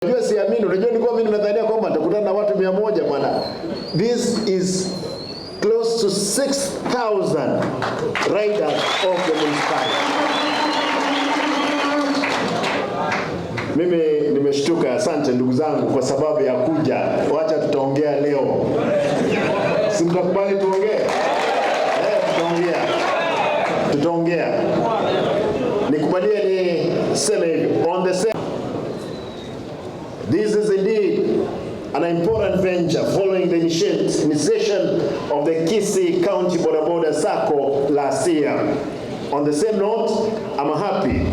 Unajua siamini, unajua nilikuwa mimi nimedhania kwamba nitakutana na watu 100 bwana. This is close to 6,000 riders of the municipality. Mimi nimeshtuka, asante ndugu zangu kwa sababu ya kuja. Wacha tutaongea leo. Si mtakubali tuongee? Tutaongea. Nikubalie niseme hivi. On the same, this is indeed an important venture following the initiation of the Gusii County Boda Boda Sacco last year. On the same note, I'm happy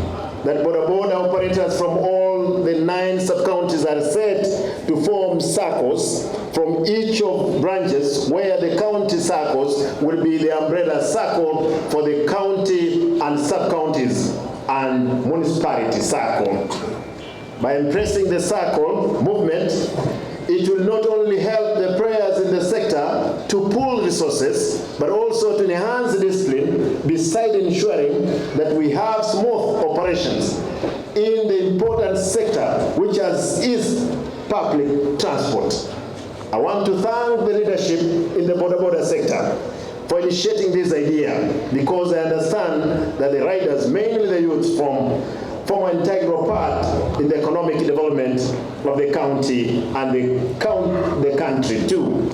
that Boda Boda operators from all the 9 sub-counties are set to form SACCOs from each of branches, where the county SACCOs will be the umbrella SACCO for the county and sub-counties and municipality SACCO. By embracing the SACCO movement, it will not only help the players in the sector to pool resources, but also to enhance discipline, beside ensuring that we have smooth operations in the important sector, which is public transport. I want to thank the leadership in the Boda Boda sector for initiating this idea, because I understand that the riders, mainly the youths, form an integral part in the economic development of the county and the country too.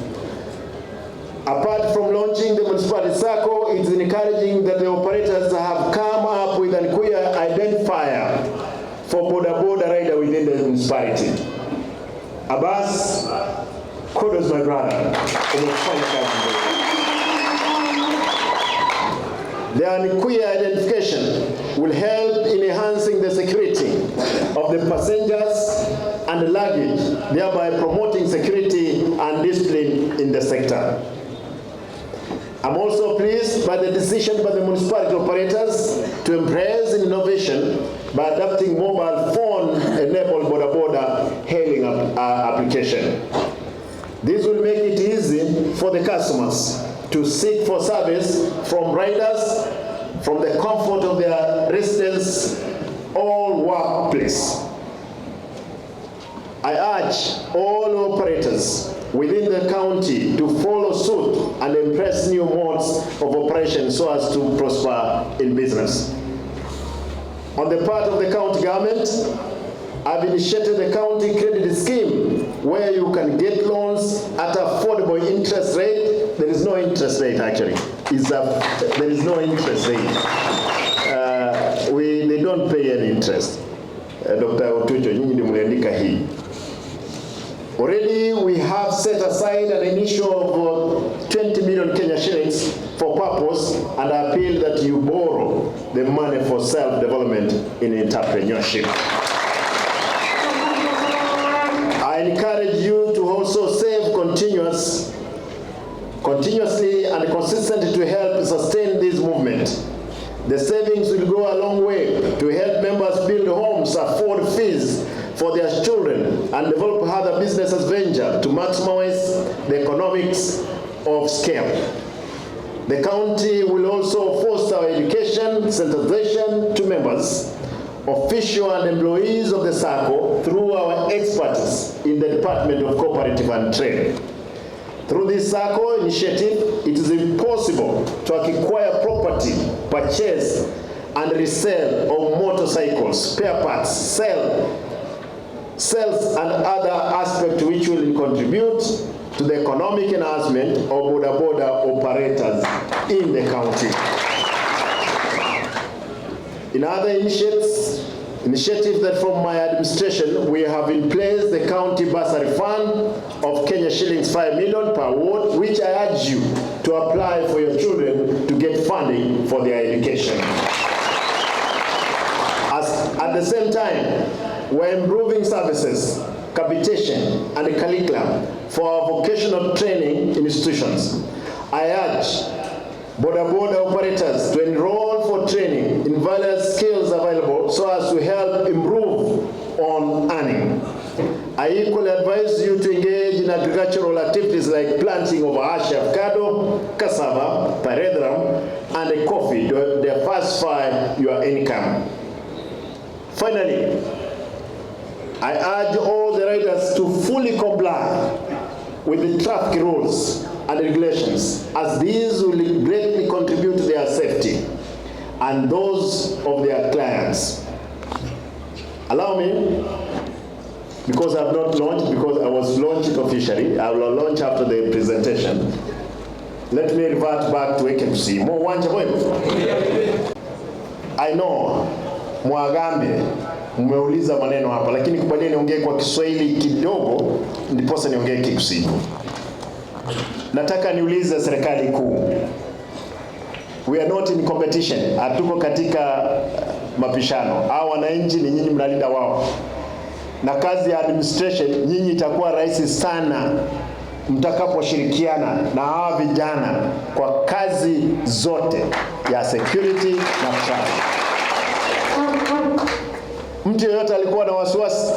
Apart from launching the municipality SACCO, it is encouraging that the operators have come up with a clear identifier for Boda Boda rider within the municipality. Abbas, kudos my brother. The clear identification will help in enhancing the security of the passengers and the luggage, thereby promoting security and discipline in the sector. I'm also pleased by the decision by the municipality operators to embrace innovation by adopting mobile phone-enabled Boda Boda hailing application. This will make it easy for the customers to seek for service from riders from the comfort of their residence or workplace. I urge all operators within the county to follow suit and embrace new modes of operation so as to prosper in business. On the part of the county government, I've initiated the county credit scheme where you can get loans at affordable interest rate. There is no interest rate actually. There is no interest rate. They don't pay any interest. Dr. Otucho, nyinyi ndio mliandika hii. Already we have set aside an initial of 20 million Kenya shillings for purpose, and I appeal that you borrow the money for self-development in entrepreneurship. I encourage you to also save continuously and consistently to help sustain this movement. The savings will go a long way to help members build homes, afford fees for their children, and develop other businesses venture to maximize the economics of scale. The county will also foster education, sensitization to members, official and employees of the SACCO through our experts in the Department of Cooperative and Trade. Through this SACCO initiative, it is impossible to acquire property, purchase and resell of motorcycles, spare parts, sales and other aspects which will contribute to the economic enhancement of Boda Boda operators in the county. In other initiatives that from my administration, we have in place the county bursary fund of Kenya shillings 5 million per ward, which I urge you to apply for your children to get funding for their education. At the same time, we're improving services, capitation, and the curriculum for our vocational training institutions. I urge Boda Boda operators to enroll for training in various skills available so as to help improve on earning. I equally advise you to engage in agricultural activities like planting of ash, avocado, cassava, pyrethrum, and coffee to diversify your income. Finally, I urge all the riders to fully comply with the traffic rules and regulations, as these will greatly contribute to their safety and those of their clients. Allow me, because I have not launched, because I was launched officially, I will launch after the presentation. Let me revert back to Gusii. I know Mwagambe mmeuliza maneno hapa, lakini kubali niongee kwa Kiswahili kidogo ndiposa niongee Gusii. Nataka niulize serikali kuu. We are not in competition. Hatuko katika mapishano. Hao wananchi ni nyinyi mnalinda wao. Na kazi ya administration nyinyi itakuwa rahisi sana mtakaposhirikiana na hawa vijana kwa kazi zote ya security na traffic. Mtu yeyote alikuwa na wasiwasi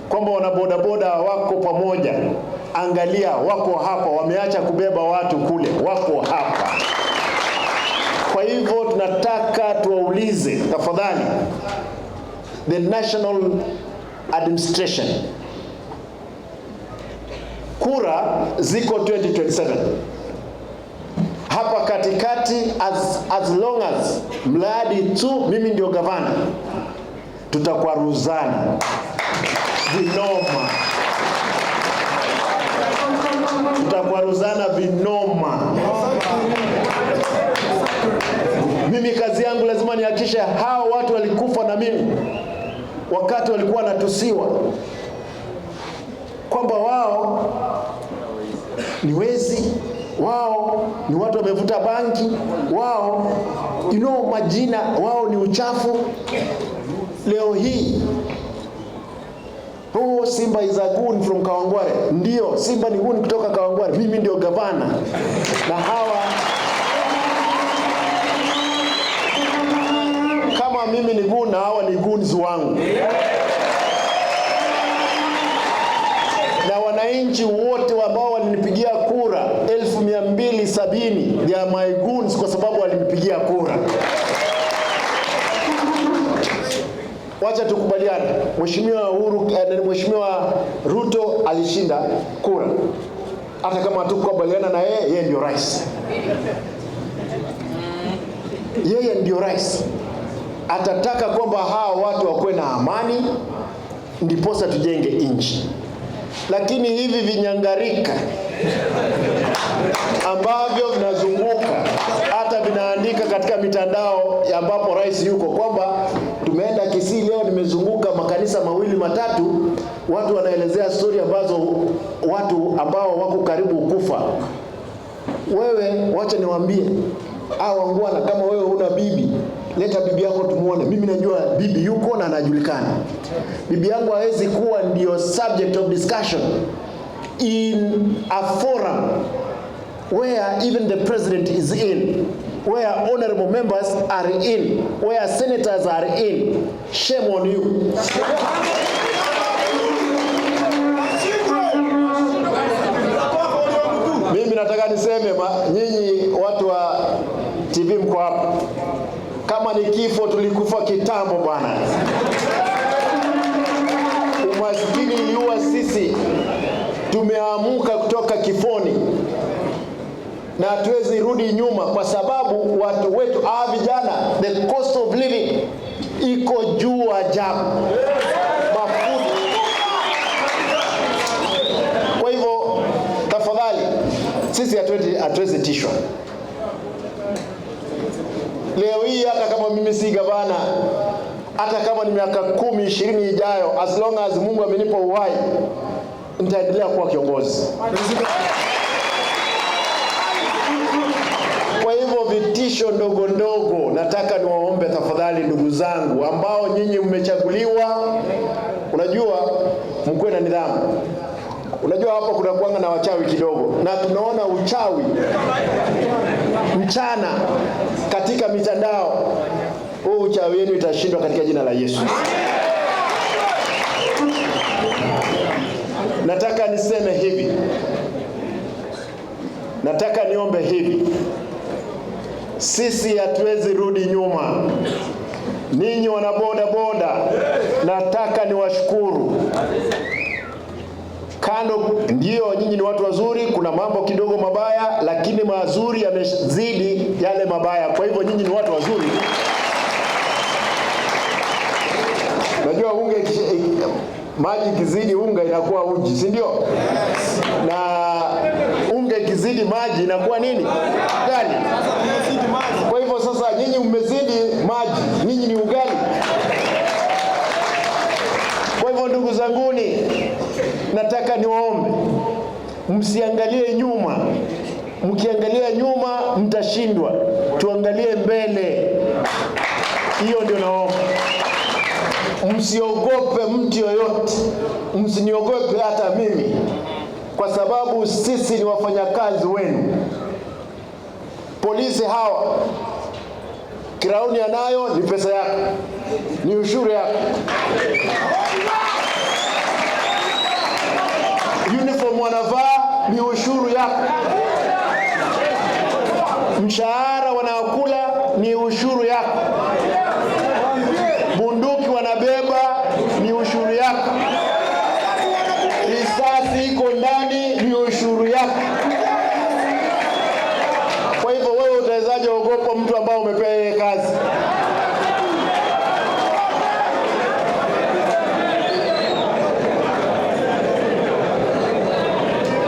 kwamba wana boda boda wako pamoja, angalia wako hapa, wameacha kubeba watu kule, wako hapa. Kwa hivyo tunataka tuwaulize tafadhali the national administration, kura ziko 2027 hapa katikati, as long as mradi tu mimi ndio gavana, tutakwaruzana vinoma, tutakwaruzana vinoma. Mimi kazi yangu lazima nihakikishe hao watu walikufa na mimi wakati walikuwa natusiwa kwamba wao ni wezi, wao ni watu wamevuta bangi, wao majina, wao ni uchafu. Leo hii Simba is a goon from Kawangware. Ndio, Simba ni goon kutoka Kawangware. Mimi ndio gavana. Na hawa kama mimi ni goon na hawa ni goons wangu. Na wananchi wote ambao walinipigia kura 1270 they are my goons kwa sababu walinipigia kura. Wacha tukubaliane. Mheshimiwa Ruto alishinda kura. Hata kama hatukubaliana na yeye ndio rais. Yeye ndio rais. Atataka kwamba hao watu wakuwe na amani ndiposa tujenge nchi. Lakini hivi vinyangarika ambavyo vinazunguka hata vinaandika katika mitandao ambapo rais yuko kwamba tumeenda Gusii leo, nimezunguka makanisa mawili matatu, watu wanaelezea story ambazo watu ambao wako karibu kufa. Wewe wacha niwaambie hao wangwana, kama wewe una bibi, leta bibi yako tumuone. Mimi najua bibi yuko na anajulikana. Bibi yangu hawezi kuwa ndio subject of discussion in a forum where even the president is in, where honorable members are in, where senators are in. Shame on you. Mimi nataka niseme nyinyi watu wa TV mko hapa. Kama ni kifo tulikufa kitambo bwana. Umaskini iliua sisi. Tumeamuka kutoka kifoni. Na hatuwezi rudi nyuma kwa sababu watu wetu vijana, the cost of living iko juu ajabu. Mafuta. Kwa hivyo tafadhali sisi hatuwezi tishwa. Leo hii hata kama mimi si gavana, hata kama ni miaka 10, 20 ijayo, as long as Mungu amenipa uhai, nitaendelea kuwa kiongozi. Kwa hivyo vitisho ndogo ndogo, nataka niwaombe tafadhali ndugu zangu ambao nyinyi mmechaguliwa, unajua mkuwe na nidhamu. Unajua hapa kuna kuanga na wachawi kidogo, na tunaona uchawi mchana katika mitandao. Uchawi wenu itashindwa katika jina la Yesu. Nataka niseme hivi. Nataka niombe hivi. Sisi hatuwezi rudi nyuma. Ninyi wana boda boda, nataka niwashukuru. Kando, ndio nyinyi ni watu wazuri, kuna mambo kidogo mabaya, lakini mazuri yamezidi yale mabaya. Kwa hivyo nyinyi ni watu wazuri. Najua unga maji ikizidi unga inakuwa uji, si ndio? Na unga ikizidi maji inakuwa nini? Ugali. Kwa hivyo sasa nyinyi mmezidi maji, nyinyi ni ugali. Kwa hivyo ndugu zanguni, nataka niwaombe msiangalie nyuma. Mkiangalia nyuma mtashindwa. Tuangalie mbele. Hiyo ndio naomba. Msiogope mtu yoyote. Msiniogope hata mimi. Kwa sababu sisi ni wafanyakazi wenu. Polisi hawa, kirauni anayo ni pesa yako, ni ushuru yako. Uniform wanavaa ni ushuru yako. Mshahara wanaokula ni ushuru yako. Bunduki wanabeba ni ushuru yako. Risasi iko ndani ni ushuru yako. Kwa hivyo wewe utawezaje ogopa mtu ambao umepewa yeye kazi?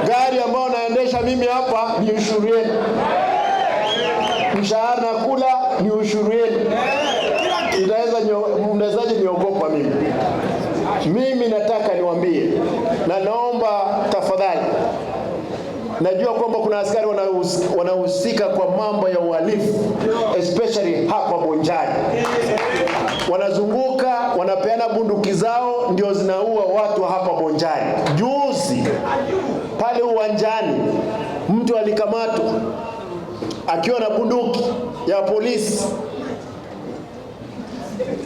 Gari ambao naendesha mimi hapa ni ushuru yenu. Mshahara nakula ni ushuru yenu. Mnawezaje niogopa mimi? Mimi nataka niwaambie na naomba tafadhali. Najua kwamba kuna askari wanahusika kwa mambo ya uhalifu, especially hapa Bonjari. Wanazunguka, wanapeana bunduki zao, ndio zinaua watu hapa Bonjari. Juzi pale uwanjani mtu alikamatwa akiwa na bunduki ya polisi.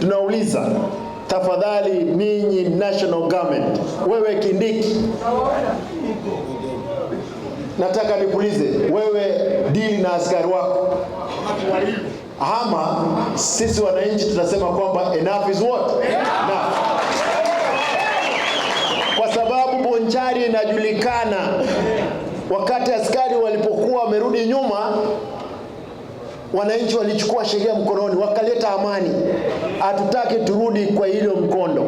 Tunauliza, tafadhali ninyi national government, wewe Kindiki, nataka nikuulize, wewe dili na askari wako ama sisi wananchi tunasema kwamba enough is what? Enough. Kwa sababu Bonjari inajulikana, wakati askari walipokuwa wamerudi nyuma, wananchi walichukua sheria mkononi, wakaleta amani. Hatutaki turudi kwa hilo mkondo.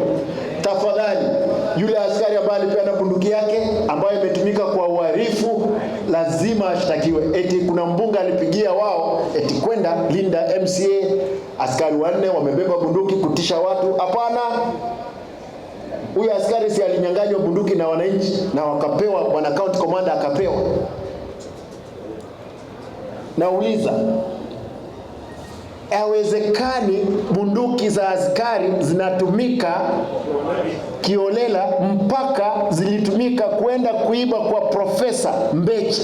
Tafadhali, yule askari ambaye alipeana bunduki yake ambayo imetumika kwa uhalifu lazima ashtakiwe. Eti kuna mbunga alipigia wao eti kwenda linda MCA, askari 4 wamebeba bunduki kutisha watu. Hapana. Huyu askari si alinyang'anywa bunduki na wananchi na wakapewa, bwana county commander akapewa. Nauliza, haiwezekani bunduki za askari zinatumika kiolela mpaka zilitumika kwenda kuiba kwa Profesa Mbeche.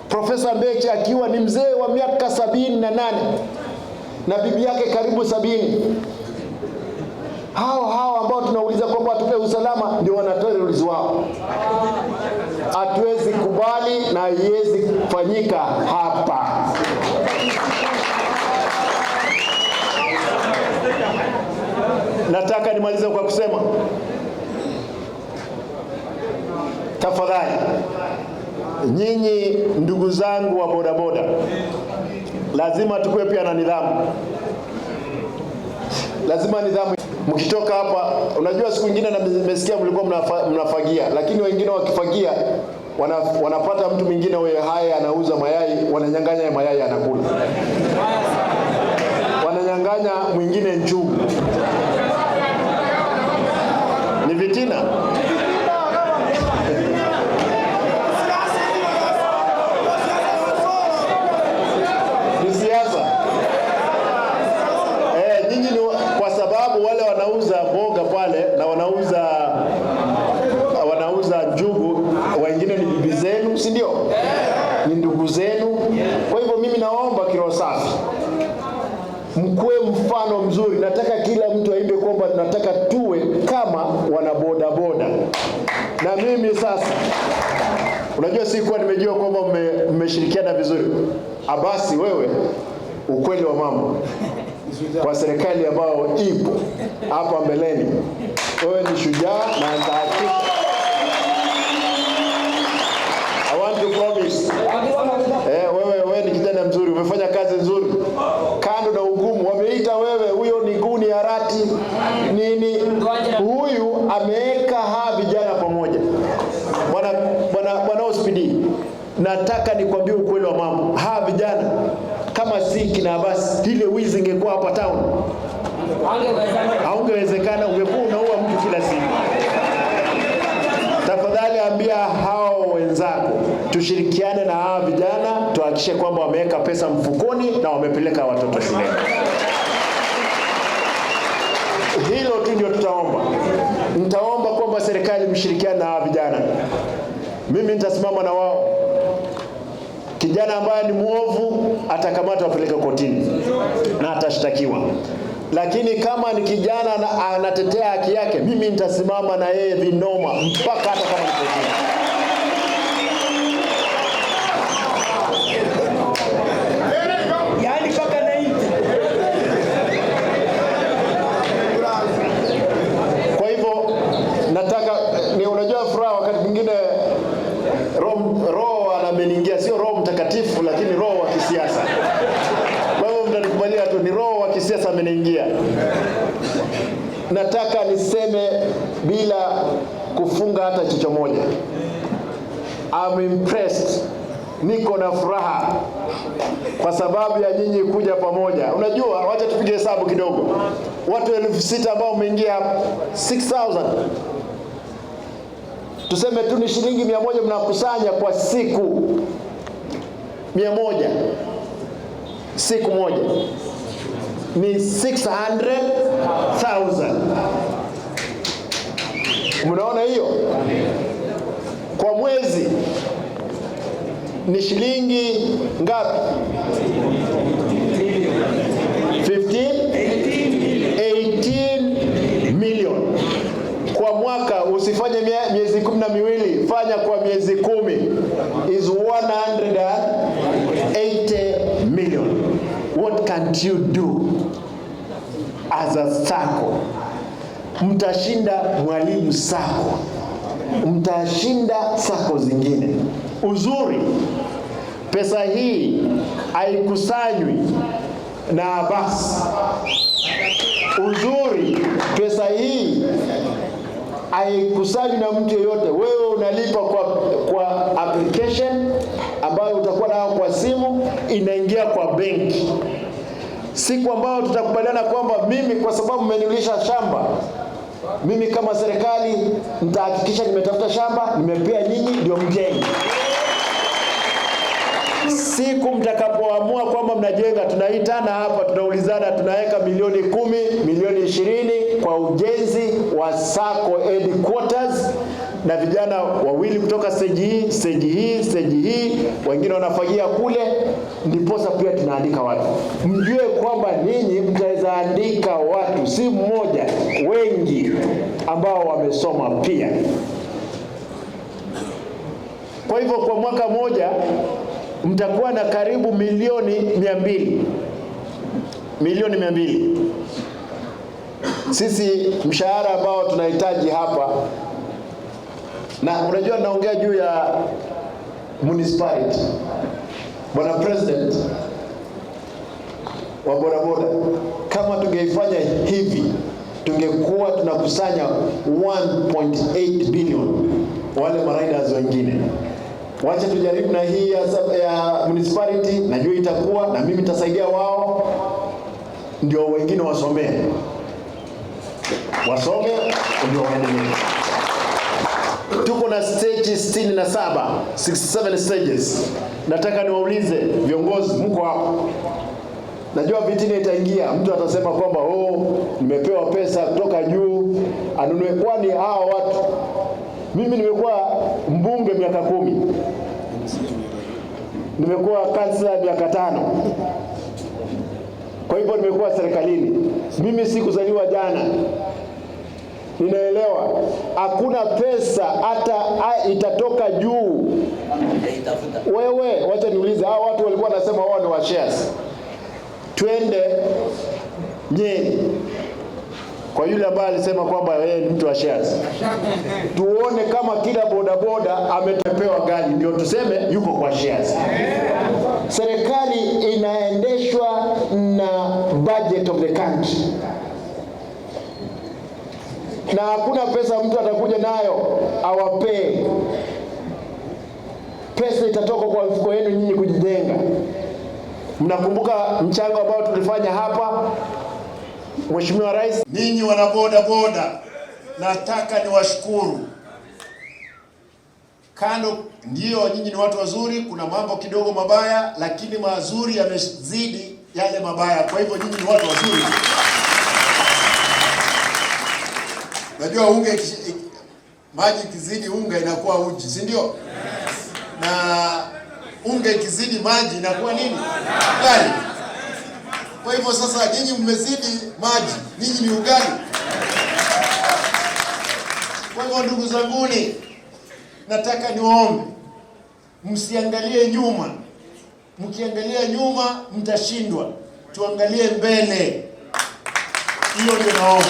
Profesa Mbeche akiwa ni mzee wa miaka 78 na bibi yake karibu 70. Hao ambao tunauliza kwamba watupe usalama ndio wanaterrorists wao. Hatuwezi kubali na haiwezi kufanyika hapa. Nataka nimalize kwa kusema, tafadhali nyinyi ndugu zangu wa bodaboda, lazima tukue pia na nidhamu. Lazima nidhamu. Mkitoka hapa, unajua siku nyingine na nimesikia mlikuwa mnafagia, lakini wengine wakifagia wanapata mtu mwingine wewe haya anauza mayai, wananyang'anya mayai anakula. Wananyang'anya mwingine njugu. Ni vitina. Ni siasa. Nyinyi ni kwa sababu wale wanauza mboga pale na wanauza njugu, wengine ni bibi zenu, si ndio? Ni ndugu zenu. Kwa hivyo mimi naomba kiroho safi, mkue mfano mzuri. Nataka kila mtu aimbe kwamba nataka tuwe kama wana boda boda. Na mimi sasa, unajua sikuwa nimejua kwamba mmeshirikiana vizuri. Abasi wewe, ukweli wa mambo, kwa serikali ambayo ipo hapa mbeleni, wewe ni shujaa na nitahakikisha. I want to promise. Wewe ni kijana mzuri, umefanya kazi nzuri. Kando na ugumu, wameita wewe, huyo ni Governor Arati. Nini? Huyu ameweka vijana pamoja. Bwana OSPD, nataka nikwambie ukweli wa mambo. Vijana kama si kina basi ile wizi ingekuwa hapa town. Haungewezekana, ungekuwa unaua mtu kila siku. Tafadhali ambia hao wenzako tushirikiane na hawa vijana, tuhakikishe kwamba wameweka pesa mfukoni na wamepeleka watoto shule. Hilo tu ndio tutaomba. Nitaomba kwamba serikali mshirikiane na hawa vijana. Mimi nitasimama na wao. Kijana ambaye ni muovu atakamatwa apeleke kotini na atashtakiwa. Lakini kama ni kijana anatetea haki yake, mimi nitasimama na yeye vinoma mpaka hata kama ni kotini. Yaani mpaka na hivi. Kwa hivyo nataka unajua furaha wakati mwingine roho anameniingia, sio Roho Mtakatifu lakini roho wa kisiasa. Kwa hivyo mtanikubalia tu, ni roho wa kisiasa ameniingia. Nataka niseme bila kufunga hata jicho moja, I'm impressed. Niko na furaha kwa sababu ya nyinyi kuja pamoja. Unajua, wacha tupige hesabu kidogo. Watu 6,000 ambao umeingia 6,000. Tuseme tu ni shilingi 100 mnakusanya kwa siku. 100 siku moja ni 600,000. Mnaona hiyo? Kwa mwezi ni shilingi ngapi? 18 million. Kwa mwaka usifanye miezi 12, fanya kwa miezi 10, is 180 million. What can't you do as a sacco? Mtashinda Mwalimu Sacco, mtashinda sacco zingine. Uzuri, pesa hii haikusanywi na basi. Uzuri, pesa hii haikusanywi na mtu yeyote. Wewe unalipa kwa application ambayo utakuwa nayo kwa simu, inaingia kwa benki. Siku ambayo tutakubaliana kwamba mimi kwa sababu mmenilisha shamba, mimi kama serikali nitahakikisha nimetafuta shamba, nimepea nyinyi ndio mjenge. Siku mtakapoamua kwamba mnajenga, tunaitana hapa, tunaulizana, tunaweka milioni 10, milioni 20 kwa ujenzi wa sacco headquarters, na vijana wawili kutoka stage hii, wengine wanafagia kule, ndiposa pia tunaandika watu. Mjue kwamba ninyi mtaweza andika watu, si mmoja, wengi ambao wamesoma pia. Kwa hivyo kwa mwaka moja mtakuwa na karibu milioni 200. Milioni 200. Sisi mshahara ambao tunahitaji hapa, na unajua naongea juu ya municipality. Bwana President wa Boda Boda, kama tungeifanya hivi, tungekuwa tunakusanya 1.8 billion wale mariders wengine. Wacha tujaribu na hii ya municipality, najua itakuwa, na mimi nitasaidia wao ndio wengine wasome ndio waendelee. Tuko na stages 67 stages. Nataka niwaulize viongozi, mko hapo. Najua vitini itaingia, mtu atasema kwamba nimepewa pesa kutoka juu anunue. Kwani hao watu, mimi nimekuwa mbunge miaka 10, nimekuwa kansela miaka 5, kwa hivyo nimekuwa serikalini. Mimi sikuzaliwa jana, ninaelewa hakuna pesa hata itatoka juu. Wewe wacha niulize, hao watu walikuwa wanasema wao ni wa shares, twende Nyeri kwa yule ambaye alisema kwamba yeye ni mtu wa shares. Tuone kama kila bodaboda ametepewa gari ndio tuseme yuko kwa shares. Serikali inaendeshwa na budget of the country, na hakuna pesa mtu atakuja nayo awapee. Pesa itatoka kwa mfuko yenu nyinyi kujijenga. Mnakumbuka mchango ambao tulifanya hapa, Mheshimiwa Rais? Ninyi wana boda boda, nataka niwashukuru. Kando ndio nyinyi ni watu wazuri, kuna mambo kidogo mabaya, lakini mazuri yamezidi yale mabaya. Kwa hivyo nyinyi ni watu wazuri. Najua maji kizidi unga inakuwa uji, si ndio? Na unga ikizidi maji inakuwa nini? Ugali. Kwa hivyo sasa nyinyi mmezidi maji, nyinyi ni ugali. Kwa hivyo ndugu zanguni, nataka niwaombe msiangalie nyuma. Mkiangalia nyuma mtashindwa. Tuangalie mbele. Hiyo ndio naomba.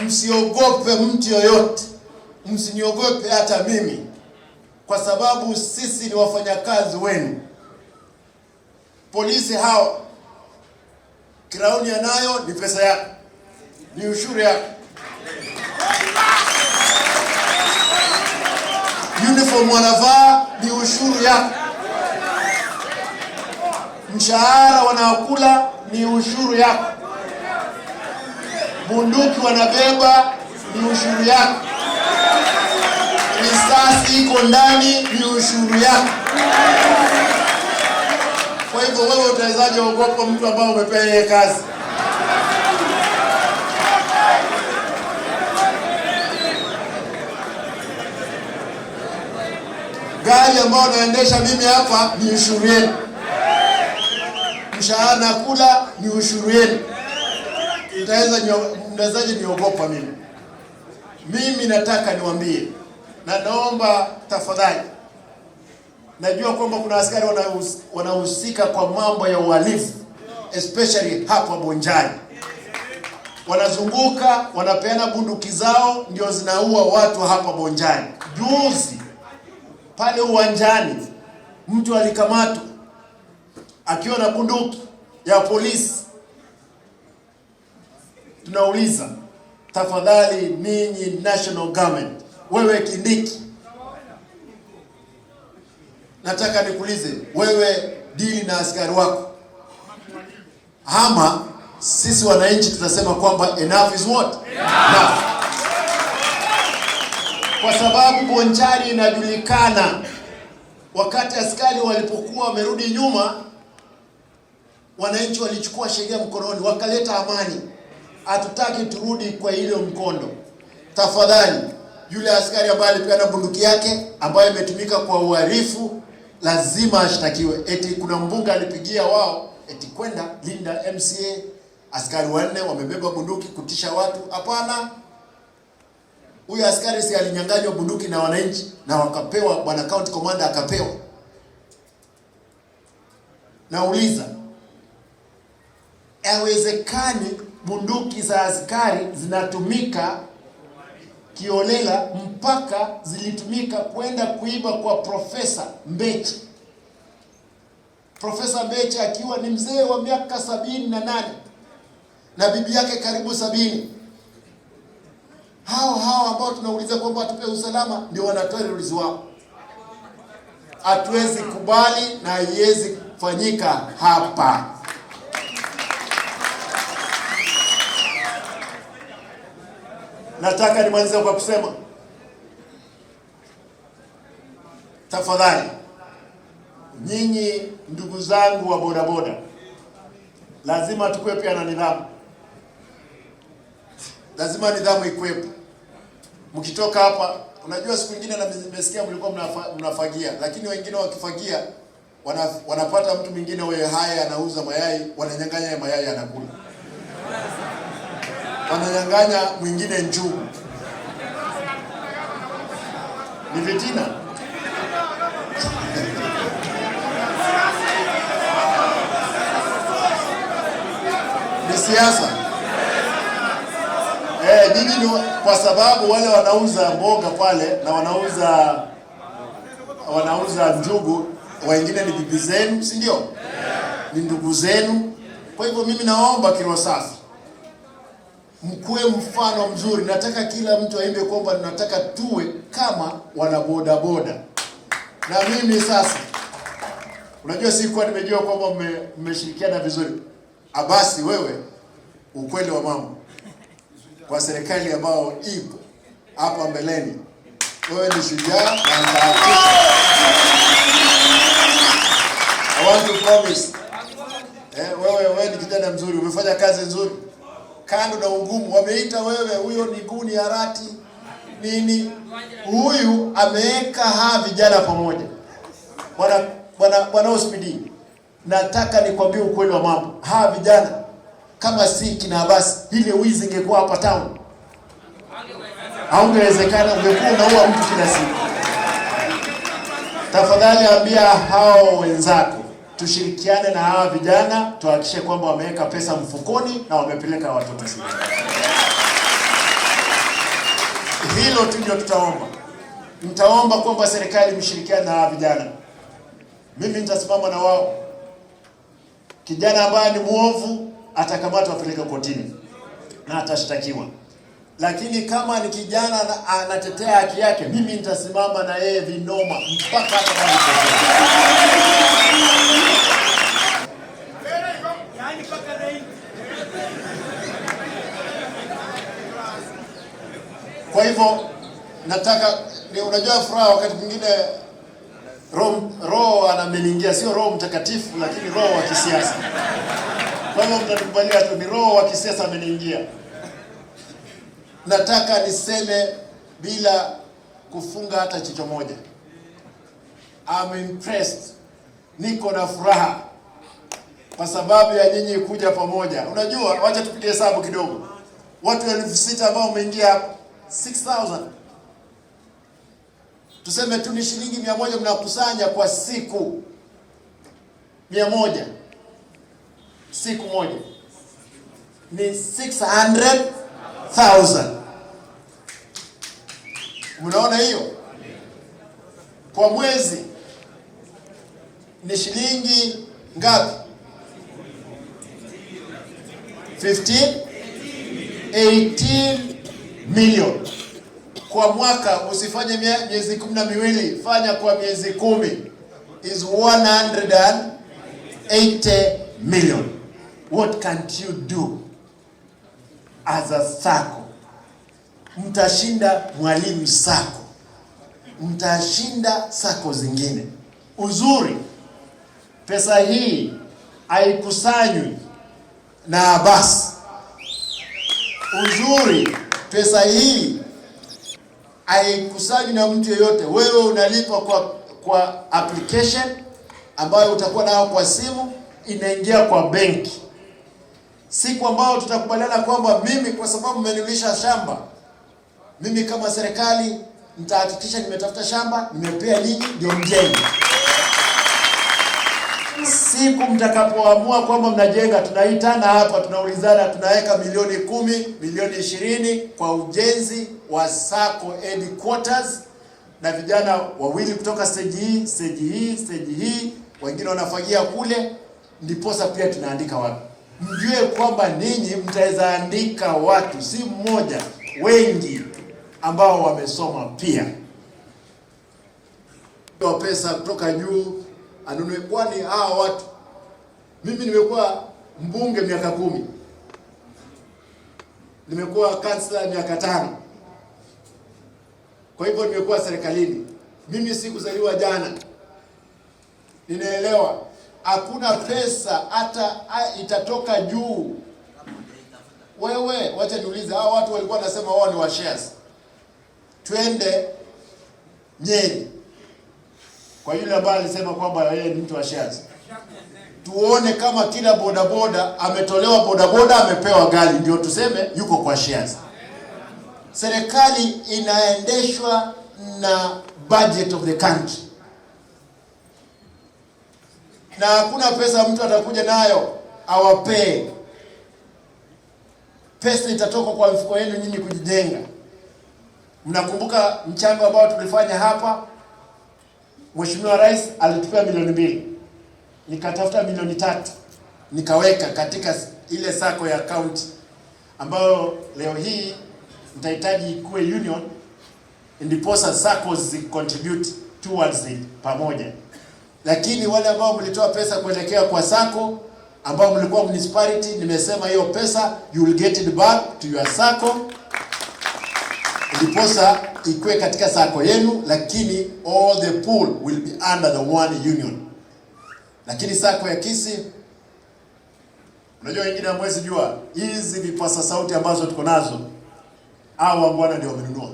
Msiogope mtu yoyote. Msiniogope hata mimi, kwa sababu sisi ni wafanyakazi wenu. Polisi hao kirauni anayo ni pesa yako, ni ushuru yako. Uniform wanavaa ni ushuru yako. Mshahara wanaokula ni ushuru yako. Bunduki wanabeba ni ushuru yako. Risasi iko ndani ni ushuru yako. Kwa hivyo wewe utawezaje kuogopa mtu ambaye umepewa yeye kazi? Gari ambayo naendesha mimi hapa ni ushuru yenu. Mshahara nakula ni ushuru yenu. Mtawezaje niogopa mimi? Mimi nataka niwaambie, na naomba tafadhali, najua kwamba kuna askari wanahusika kwa mambo ya uhalifu, especially hapa Bonjani. Wanazunguka, wanapeana bunduki zao, ndio zinaua watu hapa Bonjani. Juzi pale uwanjani mtu alikamatwa akiwa na bunduki ya polisi. Tunauliza, tafadhali ninyi national government, wewe Kindiki, nataka nikuulize, wewe dili na askari wako, ama sisi wananchi tunasema kwamba enough is what? Enough. Kwa sababu Bonjani inajulikana, wakati askari walipokuwa wamerudi nyuma, wananchi walichukua sheria mkononi, wakaleta amani. Hatutaki turudi kwa ile mkondo. Tafadhali, yule askari ambaye alipeana bunduki yake ambaye imetumika kwa uhalifu lazima ashtakiwe. Eti kuna mbunge alipigia wao eti kwenda linda MCA, askari wanne wamebeba bunduki kutisha watu. Hapana. Huyu askari si alinyang'anywa bunduki na wananchi na wakapewa, bwana county commander akapewa. Nauliza, haiwezekani bunduki za askari zinatumika kiolela mpaka zilitumika kwenda kuiba kwa Profesa Mbechi. Profesa Mbechi akiwa ni mzee wa miaka 78 na bibi yake karibu 70. Hao ambao tunauliza kwamba tupe usalama ndio wanatoa rulizi wao. Hatuwezi kubali na haiwezi kufanyika hapa. Nataka nimalize kwa kusema, tafadhali nyinyi ndugu zangu wa boda boda, lazima tukue pia na nidhamu. Lazima nidhamu ikuwepo. Mkitoka hapa, unajua siku nyingine na nimesikia mlikuwa mnafagia, lakini wengine wakifagia wanapata mtu mwingine wewe haya anauza mayai, wananyang'anya mayai anakula. Wananyang'anya mwingine njugu. Ni vitina. Ni siasa. mimi kwa sababu wale wanauza mboga pale na wanauza njugu, wengine ni bibi zenu, si ndio? Ni ndugu zenu. Kwa hivyo mimi naomba Kiroho Safi mkue mfano mzuri. Nataka kila mtu aimbe kwamba nataka tuwe kama wana boda boda. Na mimi sasa, unajua sikuwa nimejua kwamba mmeshirikiana vizuri. Abasi wewe, ukweli wa mambo kwa serikali ambao ipo hapa mbeleni, wewe ni shujaa na nitahakikisha. I want to promise. Wewe ni kijana mzuri, umefanya kazi nzuri. Kando na ugumu, wameita wewe, huyo ni Governor Arati nini? Huyu ameweka vijana pamoja. Bwana OCPD, nataka nikwambie ukweli wa mambo. Vijana kama si kina Abasi, ile wizi ingekuwa hapa town. Haungewezekana, ungekuwa unaua mtu kila siku. Tafadhali ambia hao wenzako tushirikiane na hawa vijana, tuhakikishe kwamba wameweka pesa mfukoni na wamepeleka watoto shule. Hilo tu ndio tutaomba. Nitaomba kwamba serikali mshirikiane na hawa vijana. Mimi nitasimama na wao. Kijana ambaye ni muovu atakamatwa, apeleke kotini na atashtakiwa. Lakini kama ni kijana anatetea haki yake, mimi nitasimama na yeye vinoma mpaka Kwa hivyo nataka unajua furaha wakati mwingine roho anameniingia, sio Roho Mtakatifu lakini roho wa kisiasa. Kwa hivyo mtanikubalia tu, ni roho wa kisiasa ameniingia. Nataka niseme bila kufunga hata jicho moja, I'm impressed. Niko na furaha kwa sababu ya nyinyi kuja pamoja. Unajua, wacha tupige hesabu kidogo. Watu 6,000 ambao umeingia hapa, 6,000. Tuseme tu ni shilingi 100 mnakusanya kwa siku. 100 siku moja ni 600,000. Unaona hiyo? Kwa mwezi ni shilingi ngapi? 18 million. Kwa mwaka usifanye miezi 12, fanya kwa miezi 10, is 180 million. What can't you do as a sacco? Mtashinda Mwalimu Sacco, mtashinda sacco zingine. Uzuri pesa hii haikusanywi na Abasi. Uzuri pesa hii haikusanywi na mtu yeyote. Wewe unalipa kwa application ambayo utakuwa nayo kwa simu, inaingia kwa benki. Siku ambayo tutakubaliana kwamba mimi kwa sababu mmenilisha shamba, mimi kama serikali nitahakikisha nimetafuta shamba, nimepea nyinyi ndio mjenge. Siku mtakapoamua kwamba mnajenga, tunaitana hapa, tunaulizana, tunaweka milioni 10, milioni 20 kwa ujenzi wa sacco headquarters, na vijana wawili kutoka stage hii, wengine wanafagia kule, ndiposa pia tunaandika watu. Mjue kwamba ninyi mtaweza andika watu, si mmoja, wengi ambao wamesoma pia. Kwa pesa kutoka juu anunue, kwani hawa watu, mimi nimekuwa mbunge miaka 10, nimekuwa kansela miaka 5, kwa hivyo nimekuwa serikalini. Mimi sikuzaliwa jana, ninaelewa hakuna pesa hata itatoka juu. Wewe wacha niulize, hao watu walikuwa wanasema wao ni wa shares. Twende Nyeri kwa yule ambaye alisema kwamba yeye ni mtu wa shares, tuone kama kila boda boda ametolewa boda boda, amepewa gari, ndio tuseme yuko kwa shares. Serikali inaendeshwa na budget of the country, na hakuna pesa mtu atakuja nayo awapee. Pesa itatoka kwa mifuko yenu nyinyi kujijenga. Mnakumbuka mchango ambao tulifanya hapa? Mheshimiwa Rais alitupea milioni 2. Nikatafuta milioni 3. Nikaweka katika ile sako ya county ambayo leo hii mtahitaji kuwe union, ndiposa SACCOs contribute towards it pamoja. Lakini wale ambao mlitoa pesa kuelekea kwa SACCO, ambao mlikuwa municipality, nimesema hiyo pesa you will get it back to your SACCO, ndiposa ikue katika SACCO yenu, lakini all the pool will be under the one union. Lakini SACCO ya Gusii, unajua wengine hamwezi jua, hizi vipasa sauti ambazo tuko nazo hao bwana ndio wamenunua.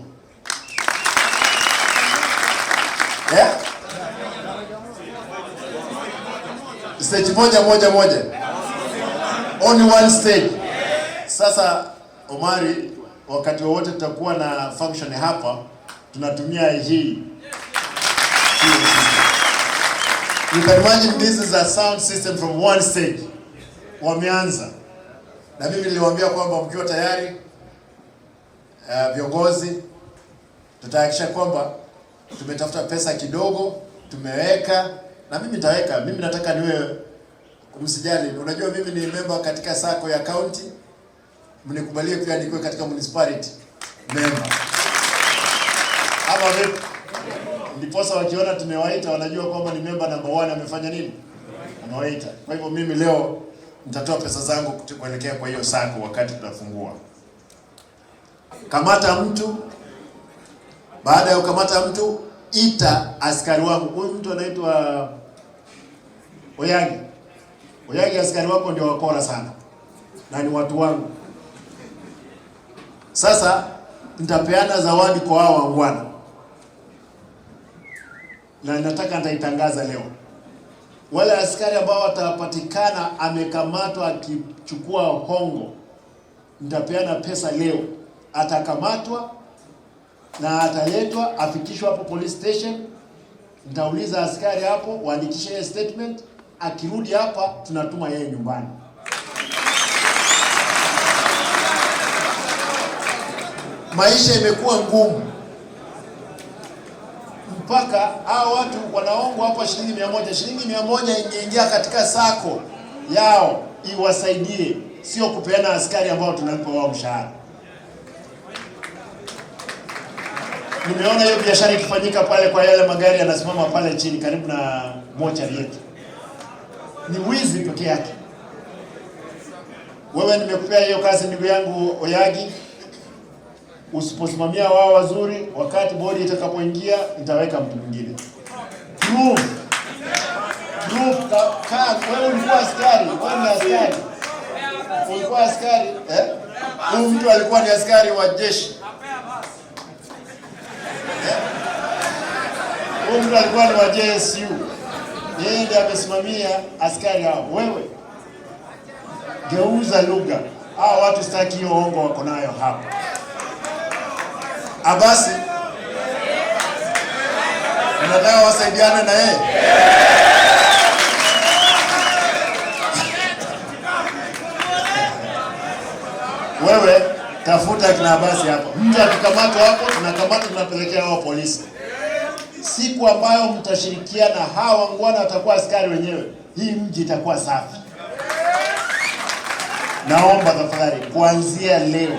Stage moja. Only one stage. Sasa Omari, wakati wowote tutakuwa na function hapa, tunatumia hii. You can imagine this is a sound system from one stage. Wameanza. Na mimi niliwaambia kwamba mkiwa tayari viongozi tutahakikisha kwamba tumetafuta pesa kidogo, tumeweka, na mimi nitaweka. Mimi nataka niwe, msijali, unajua mimi ni member katika SACCO ya county, mnikubalie pia nikuwe katika municipality member. Ama vipi? Ndiposa wakiona tumewaita wanajua kwamba ni member number 1 amefanya nini? Amewaita. Kwa hivyo mimi leo nitatoa pesa zangu kuelekea kwa hiyo SACCO wakati tunafungua. Kamata mtu. Baada ya kukamata mtu, ita askari wako. Huyu mtu anaitwa Oyagi. Oyagi, askari wako ndio wakora sana. Na ni watu wangu. Sasa nitapeana zawadi kwa hao wangwana. Na nataka nitaitangaza leo. Wale askari ambao watapatikana amekamatwa akichukua hongo, nitapeana pesa leo. Atakamatwa na ataletwa afikishwe hapo police station. Nitauliza askari hapo waandikishe statement. Akirudi hapa tunatuma yeye nyumbani. Maisha imekuwa ngumu, mpaka hao watu wanaongwa hapa shilingi 100. Shilingi 100 ingeingia katika SACCO yao iwasaidie, sio kupeana askari ambao tunalipa wao mshahara. Nimeona hiyo biashara ikifanyika pale kwa yale magari yanasimama pale chini karibu na mochari yetu. Ni wizi peke yake. Wewe nimekupea hiyo kazi ndugu yangu Oyagi. Usiposimamia wao wazuri, wakati bodi itakapoingia nitaweka mtu mwingine. Proof. Wewe ulikuwa askari, wewe ni askari. Ulikuwa askari, Huyu mtu alikuwa ni askari wa jeshi. Huyu mtu alikuwa ni wa JSU. Yeye ndiye amesimamia askari hao. Wewe geuza lugha. Hao watu sitaki hiyo hongo wako nayo hapa. Abasi, unataka wasaidiane na yeye? Wewe tafuta kina Abasi hapo. Mtu akikamatwa hapo, tunakamata tunapelekea hao polisi. Siku ambayo mtashirikiana, hawa wangwana watakuwa askari wenyewe, hii mji itakuwa safi. Naomba tafadhali, kuanzia leo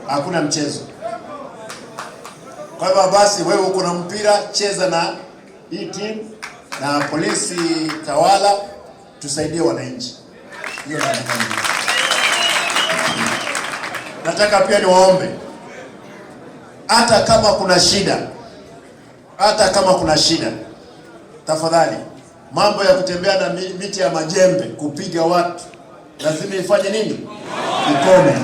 hakuna mchezo. Kwa hivyo basi, wewe uko na mpira, cheza na hii team, na polisi tawala, tusaidie wananchi. Hiyo nataka pia niwaombe, hata kama kuna shida, tafadhali, mambo ya kutembea na miti ya majembe kupiga watu lazima ifanye nini? Ikome.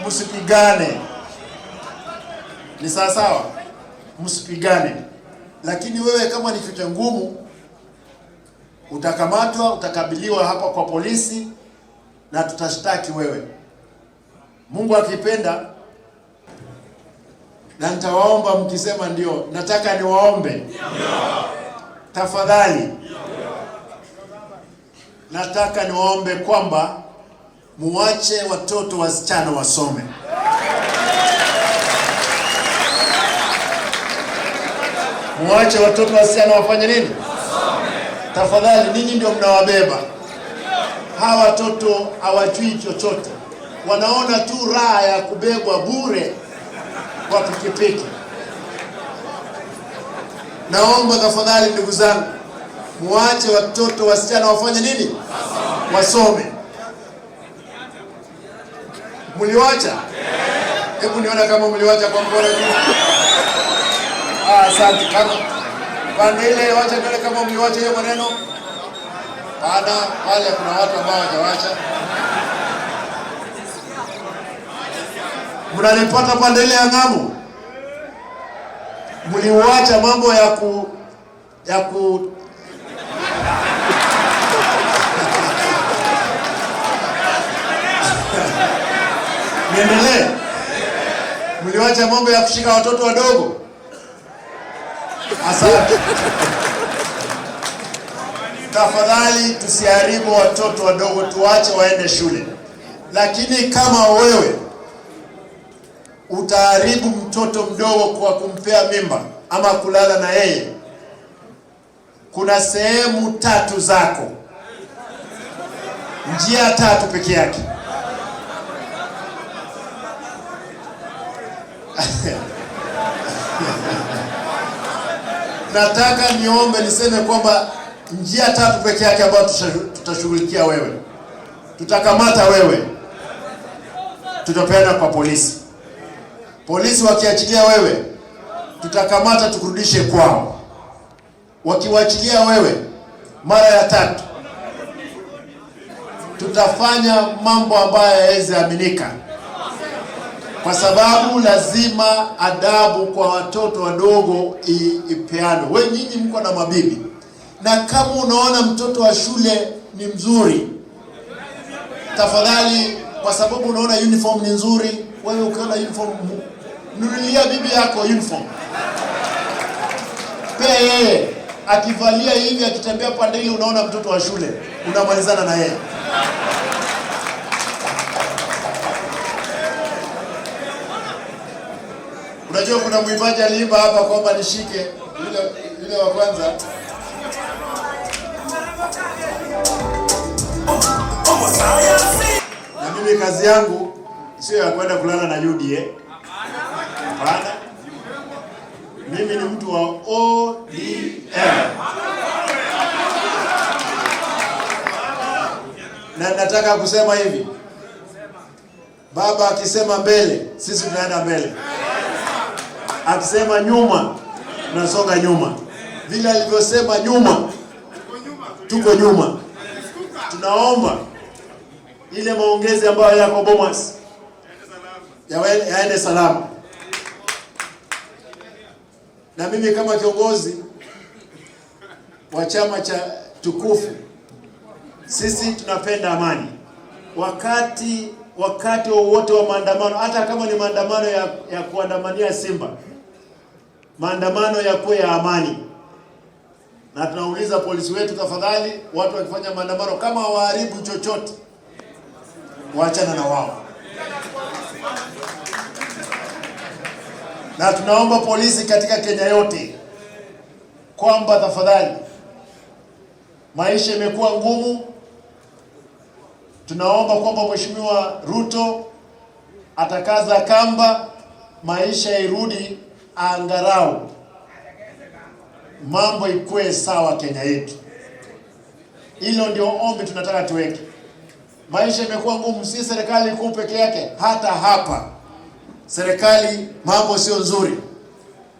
Msipigane. Ni sawa, msipigane. Lakini wewe kama ni kitu ngumu, utakamatwa, utakabiliwa hapa kwa polisi na tutashtaki wewe. Mungu akipenda, na nitawaomba mkisema ndio, nataka niwaombe. Tafadhali. Nataka niwaombe kwamba muache watoto wasichana wasome. Muache watoto wasichana wafanye nini? Tafadhali, ninyi ndio mnawabeba. Hawa watoto hawajui chochote. Wanaona tu raha ya kubebwa bure kwa pikipiki. Naomba tafadhali ndugu zangu, muache watoto wasichana wafanye nini? Wasome. Mliwacha? Hebu niona kama mliwacha kwa mkono juu. Asante. Kama pande ile wacha nione kama mliwacha hiyo maneno. Baada wale kuna watu ambao hawajawacha. Mnalipata pande ile ya ng'amu? Mliwacha mambo ya ku niendelee. Mliwacha mambo ya kushika watoto wadogo? Asante. Tafadhali tusiharibu watoto wadogo, tuache waende shule. Lakini kama wewe utaharibu mtoto mdogo kwa kumpea mimba ama kulala na yeye, kuna sehemu 3 zako, njia 3 peke yake. Nataka niombe niseme kwamba njia 3 peke yake ambayo tutashughulikia wewe. Tutakamata wewe, tutapeana kwa polisi. Polisi wakiachilia wewe, tutakamata tukurudishe kwao. Wakiwachilia wewe mara ya 3, tutafanya mambo ambayo hayawezi aminika. Kwa sababu lazima adabu kwa watoto wadogo ipeano. Wewe nyinyi mko na mabibi. Na kama unaona mtoto wa shule ni mzuri, tafadhali, kwa sababu unaona uniform ni nzuri, wewe ukiona uniform, nunulia bibi yako uniform. Pia yeye akivalia hivi akitembea pande ile, unaona mtoto wa shule, unamalizana na yeye. Unajua kuna mwimbaji aliimba hapa kwamba nishike yule wa kwanza. Na mimi kazi yangu sio ya kwenda kulala na UDA. Hapana. Mimi ni mtu wa ODM. Na nataka kusema hivi. Baba akisema mbele, sisi tunaenda mbele. Akisema nyuma, tunasonga nyuma. Vile alivyosema nyuma, tuko nyuma. Tunaomba ile maongezi ambayo yako Bomas yaende salama. Na mimi kama kiongozi wa chama cha tukufu, sisi tunapenda amani. Wakati wowote wa maandamano, hata kama ni maandamano ya kuandamania Simba, maandamano yakuwe ya amani. Na tunauliza polisi wetu, tafadhali, watu wakifanya maandamano kama hawaharibu chochote, waachana na wao. Na tunaomba polisi katika Kenya yote kwamba tafadhali, maisha imekuwa ngumu. Tunaomba kwamba Mheshimiwa Ruto atakaza kamba, maisha irudi angarau, mambo ikue sawa Kenya yetu. Hilo ndio ombi tunataka tuweke. Maisha imekuwa ngumu, si serikali kuu peke yake, hata hapa serikali mambo sio nzuri.